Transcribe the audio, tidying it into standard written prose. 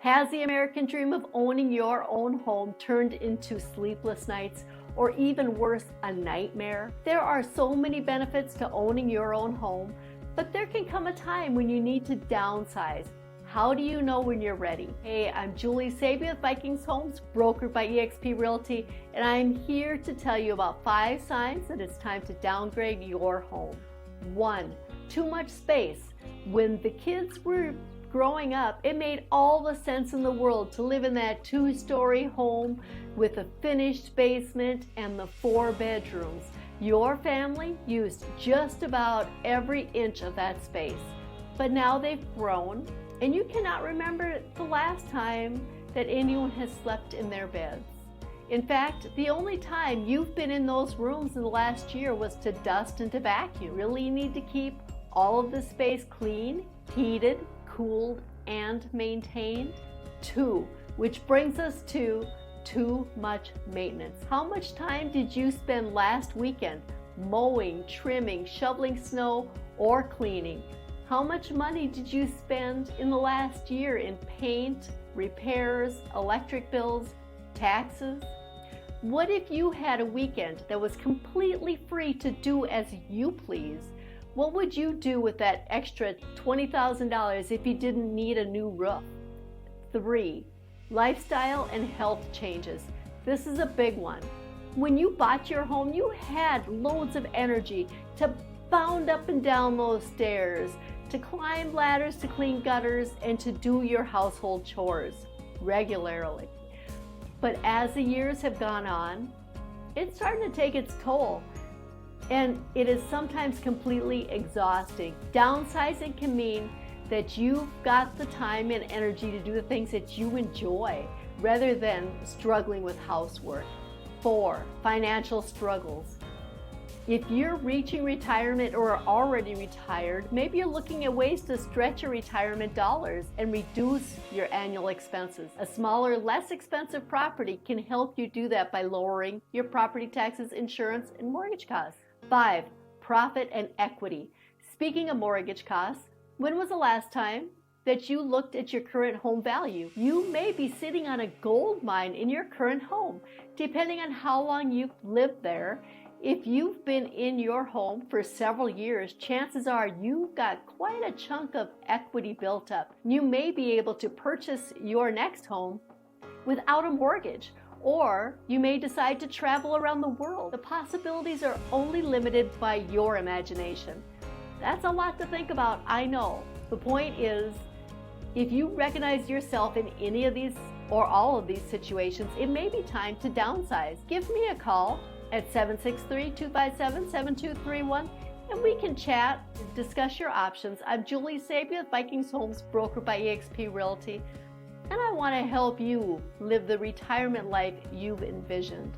Has the American dream of owning your own home turned into sleepless nights, or even worse, a nightmare? There are so many benefits to owning your own home, but there can come a time when you need to downsize. How do you know when you're ready? Hey, I'm Julie Sabby with Vikings Homes, brokered by eXp Realty, and I'm here to tell you about 5 signs that it's time to downgrade your home. 1. Too much space. When the kids were growing up, it made all the sense in the world to live in that 2-story home with a finished basement and the 4 bedrooms. Your family used just about every inch of that space. But now they've grown, and you cannot remember the last time that anyone has slept in their beds. In fact, the only time you've been in those rooms in the last year was to dust and to vacuum. Really need to keep all of the space clean, heated, cooled, and maintained. 2, which brings us to too much maintenance. How much time did you spend last weekend mowing, trimming, shoveling snow, or cleaning? How much money did you spend in the last year in paint, repairs, electric bills, taxes? What if you had a weekend that was completely free to do as you please? What would you do with that extra $20,000 if you didn't need a new roof? 3. Lifestyle and health changes. This is a big one. When you bought your home, you had loads of energy to bound up and down those stairs, to climb ladders, to clean gutters, and to do your household chores regularly. But as the years have gone on, it's starting to take its toll. And it is sometimes completely exhausting. Downsizing can mean that you've got the time and energy to do the things that you enjoy rather than struggling with housework. 4. Financial struggles. If you're reaching retirement or are already retired, maybe you're looking at ways to stretch your retirement dollars and reduce your annual expenses. A smaller, less expensive property can help you do that by lowering your property taxes, insurance, and mortgage costs. 5. Profit and equity. Speaking of mortgage costs, when was the last time that you looked at your current home value? You may be sitting on a gold mine in your current home, depending on how long you've lived there. If you've been in your home for several years, chances are you've got quite a chunk of equity built up. You may be able to purchase your next home without a mortgage, or you may decide to travel around the world. The possibilities are only limited by your imagination. That's a lot to think about, I know. The point is, if you recognize yourself in any of these or all of these situations, it may be time to downsize. Give me a call at 763-257-7231 and we can chat, discuss your options. I'm Julie Sabby with Vikings Homes, brokered by eXp Realty, and I want to help you live the retirement life you've envisioned.